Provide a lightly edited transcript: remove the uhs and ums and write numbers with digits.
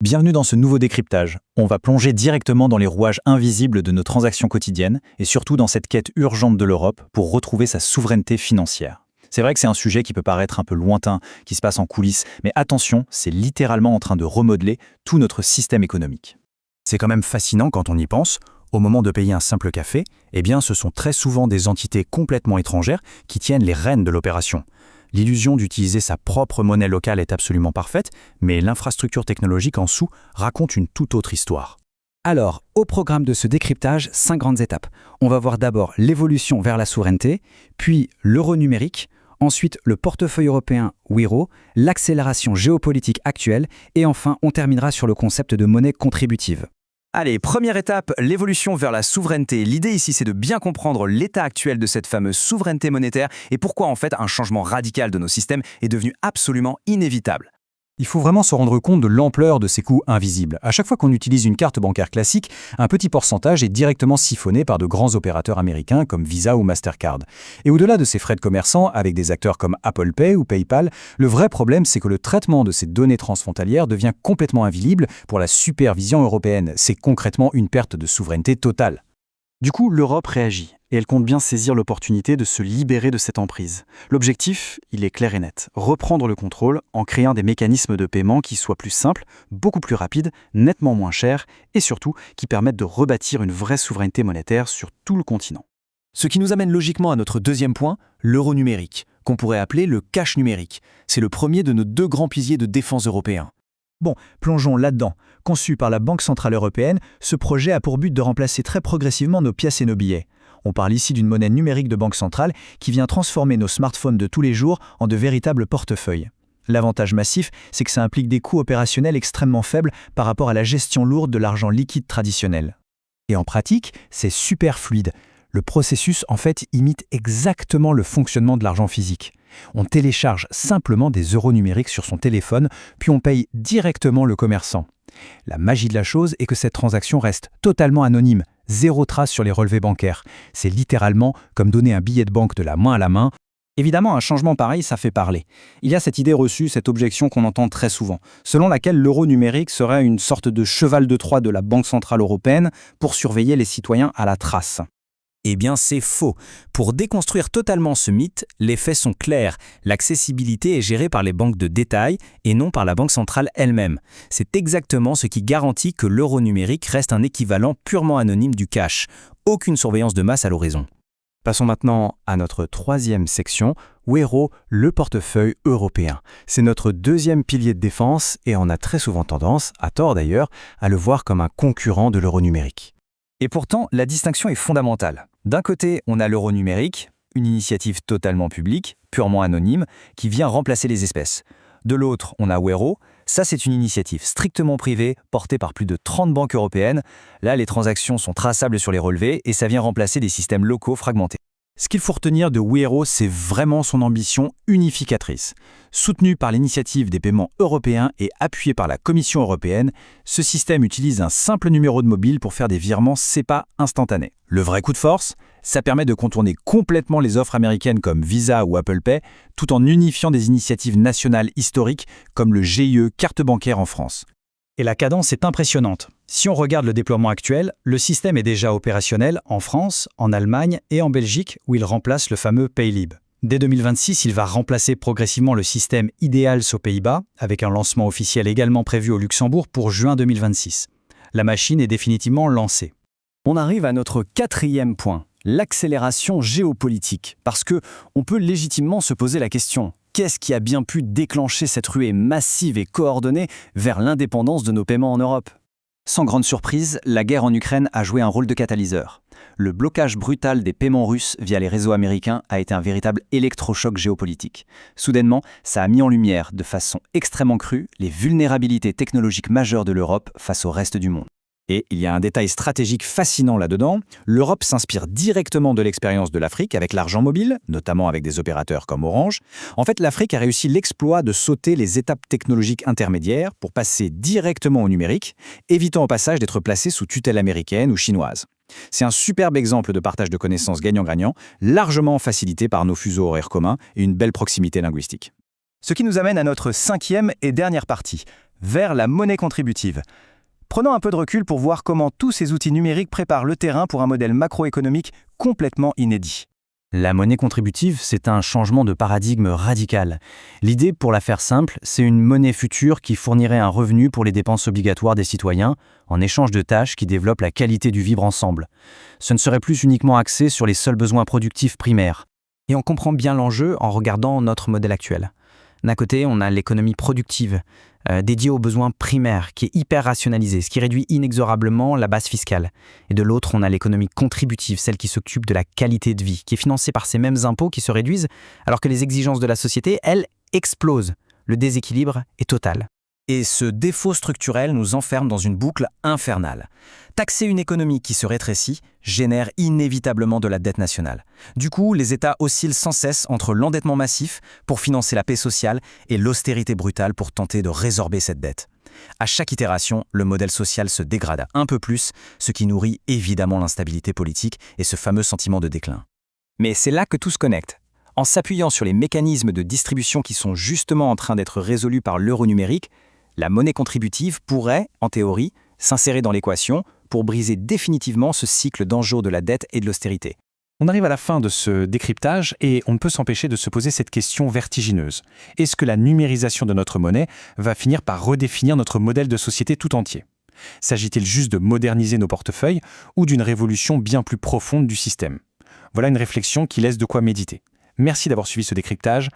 Bienvenue dans ce nouveau décryptage. On va plonger directement dans les rouages invisibles de nos transactions quotidiennes et surtout dans cette quête urgente de l'Europe pour retrouver sa souveraineté financière. C'est vrai que c'est un sujet qui peut paraître un peu lointain, qui se passe en coulisses, mais attention, c'est littéralement en train de remodeler tout notre système économique. C'est quand même fascinant quand on y pense. Au moment de payer un simple café, ce sont très souvent des entités complètement étrangères qui tiennent les rênes de l'opération. L'illusion d'utiliser sa propre monnaie locale est absolument parfaite, mais l'infrastructure technologique en dessous raconte une toute autre histoire. Alors, au programme de ce décryptage, 5 grandes étapes. On va voir d'abord l'évolution vers la souveraineté, puis l'euro numérique, ensuite le portefeuille européen Wero, l'accélération géopolitique actuelle, et enfin on terminera sur le concept de monnaie contributive. Allez, première étape, l'évolution vers la souveraineté. L'idée ici, c'est de bien comprendre l'état actuel de cette fameuse souveraineté monétaire et pourquoi en fait un changement radical de nos systèmes est devenu absolument inévitable. Il faut vraiment se rendre compte de l'ampleur de ces coûts invisibles. À chaque fois qu'on utilise une carte bancaire classique, un petit pourcentage est directement siphonné par de grands opérateurs américains comme Visa ou Mastercard. Et au-delà de ces frais de commerçant, avec des acteurs comme Apple Pay ou PayPal, le vrai problème, c'est que le traitement de ces données transfrontalières devient complètement invisible pour la supervision européenne. C'est concrètement une perte de souveraineté totale. Du coup, l'Europe réagit, et elle compte bien saisir l'opportunité de se libérer de cette emprise. L'objectif, il est clair et net, reprendre le contrôle en créant des mécanismes de paiement qui soient plus simples, beaucoup plus rapides, nettement moins chers, et surtout qui permettent de rebâtir une vraie souveraineté monétaire sur tout le continent. Ce qui nous amène logiquement à notre deuxième point, l'euro numérique, qu'on pourrait appeler le cash numérique. C'est le premier de nos 2 grands piliers de défense européens. Bon, plongeons là-dedans. Conçu par la Banque Centrale Européenne, ce projet a pour but de remplacer très progressivement nos pièces et nos billets. On parle ici d'une monnaie numérique de banque centrale qui vient transformer nos smartphones de tous les jours en de véritables portefeuilles. L'avantage massif, c'est que ça implique des coûts opérationnels extrêmement faibles par rapport à la gestion lourde de l'argent liquide traditionnel. Et en pratique, c'est super fluide. Le processus, en fait, imite exactement le fonctionnement de l'argent physique. On télécharge simplement des euros numériques sur son téléphone, puis on paye directement le commerçant. La magie de la chose est que cette transaction reste totalement anonyme, zéro trace sur les relevés bancaires. C'est littéralement comme donner un billet de banque de la main à la main. Évidemment, un changement pareil, ça fait parler. Il y a cette idée reçue, cette objection qu'on entend très souvent, selon laquelle l'euro numérique serait une sorte de cheval de Troie de la Banque Centrale Européenne pour surveiller les citoyens à la trace. Eh bien, c'est faux. Pour déconstruire totalement ce mythe, les faits sont clairs. L'accessibilité est gérée par les banques de détail et non par la Banque centrale elle-même. C'est exactement ce qui garantit que l'euro numérique reste un équivalent purement anonyme du cash. Aucune surveillance de masse à l'horizon. Passons maintenant à notre 3e section, Wero, le portefeuille européen. C'est notre 2e pilier de défense et on a très souvent tendance, à tort d'ailleurs, à le voir comme un concurrent de l'euro numérique. Et pourtant, la distinction est fondamentale. D'un côté, on a l'euro numérique, une initiative totalement publique, purement anonyme, qui vient remplacer les espèces. De l'autre, on a Wero. Ça, c'est une initiative strictement privée, portée par plus de 30 banques européennes. Là, les transactions sont traçables sur les relevés et ça vient remplacer des systèmes locaux fragmentés. Ce qu'il faut retenir de Wero, c'est vraiment son ambition unificatrice. Soutenu par l'initiative des paiements européens et appuyé par la Commission européenne, ce système utilise un simple numéro de mobile pour faire des virements SEPA instantanés. Le vrai coup de force, ça permet de contourner complètement les offres américaines comme Visa ou Apple Pay, tout en unifiant des initiatives nationales historiques comme le GIE carte bancaire en France. Et la cadence est impressionnante. Si on regarde le déploiement actuel, le système est déjà opérationnel en France, en Allemagne et en Belgique, où il remplace le fameux Paylib. Dès 2026, il va remplacer progressivement le système Ideals aux Pays-Bas, avec un lancement officiel également prévu au Luxembourg pour juin 2026. La machine est définitivement lancée. On arrive à notre 4e point, l'accélération géopolitique. Parce que on peut légitimement se poser la question, qu'est-ce qui a bien pu déclencher cette ruée massive et coordonnée vers l'indépendance de nos paiements en Europe ? Sans grande surprise, la guerre en Ukraine a joué un rôle de catalyseur. Le blocage brutal des paiements russes via les réseaux américains a été un véritable électrochoc géopolitique. Soudainement, ça a mis en lumière de façon extrêmement crue les vulnérabilités technologiques majeures de l'Europe face au reste du monde. Et il y a un détail stratégique fascinant là-dedans, l'Europe s'inspire directement de l'expérience de l'Afrique avec l'argent mobile, notamment avec des opérateurs comme Orange. En fait, l'Afrique a réussi l'exploit de sauter les étapes technologiques intermédiaires pour passer directement au numérique, évitant au passage d'être placé sous tutelle américaine ou chinoise. C'est un superbe exemple de partage de connaissances gagnant-gagnant, largement facilité par nos fuseaux horaires communs et une belle proximité linguistique. Ce qui nous amène à notre 5e et dernière partie, vers la monnaie contributive. Prenons un peu de recul pour voir comment tous ces outils numériques préparent le terrain pour un modèle macroéconomique complètement inédit. La monnaie contributive, c'est un changement de paradigme radical. L'idée, pour la faire simple, c'est une monnaie future qui fournirait un revenu pour les dépenses obligatoires des citoyens, en échange de tâches qui développent la qualité du vivre ensemble. Ce ne serait plus uniquement axé sur les seuls besoins productifs primaires. Et on comprend bien l'enjeu en regardant notre modèle actuel. D'un côté, on a l'économie productive, dédiée aux besoins primaires, qui est hyper rationalisée, ce qui réduit inexorablement la base fiscale. Et de l'autre, on a l'économie contributive, celle qui s'occupe de la qualité de vie, qui est financée par ces mêmes impôts qui se réduisent, alors que les exigences de la société, elles, explosent. Le déséquilibre est total. Et ce défaut structurel nous enferme dans une boucle infernale. Taxer une économie qui se rétrécit génère inévitablement de la dette nationale. Du coup, les États oscillent sans cesse entre l'endettement massif pour financer la paix sociale et l'austérité brutale pour tenter de résorber cette dette. À chaque itération, le modèle social se dégrade un peu plus, ce qui nourrit évidemment l'instabilité politique et ce fameux sentiment de déclin. Mais c'est là que tout se connecte. En s'appuyant sur les mécanismes de distribution qui sont justement en train d'être résolus par l'euro numérique, la monnaie contributive pourrait, en théorie, s'insérer dans l'équation pour briser définitivement ce cycle dangereux de la dette et de l'austérité. On arrive à la fin de ce décryptage et on ne peut s'empêcher de se poser cette question vertigineuse. Est-ce que la numérisation de notre monnaie va finir par redéfinir notre modèle de société tout entier ? S'agit-il juste de moderniser nos portefeuilles ou d'une révolution bien plus profonde du système ? Voilà une réflexion qui laisse de quoi méditer. Merci d'avoir suivi ce décryptage.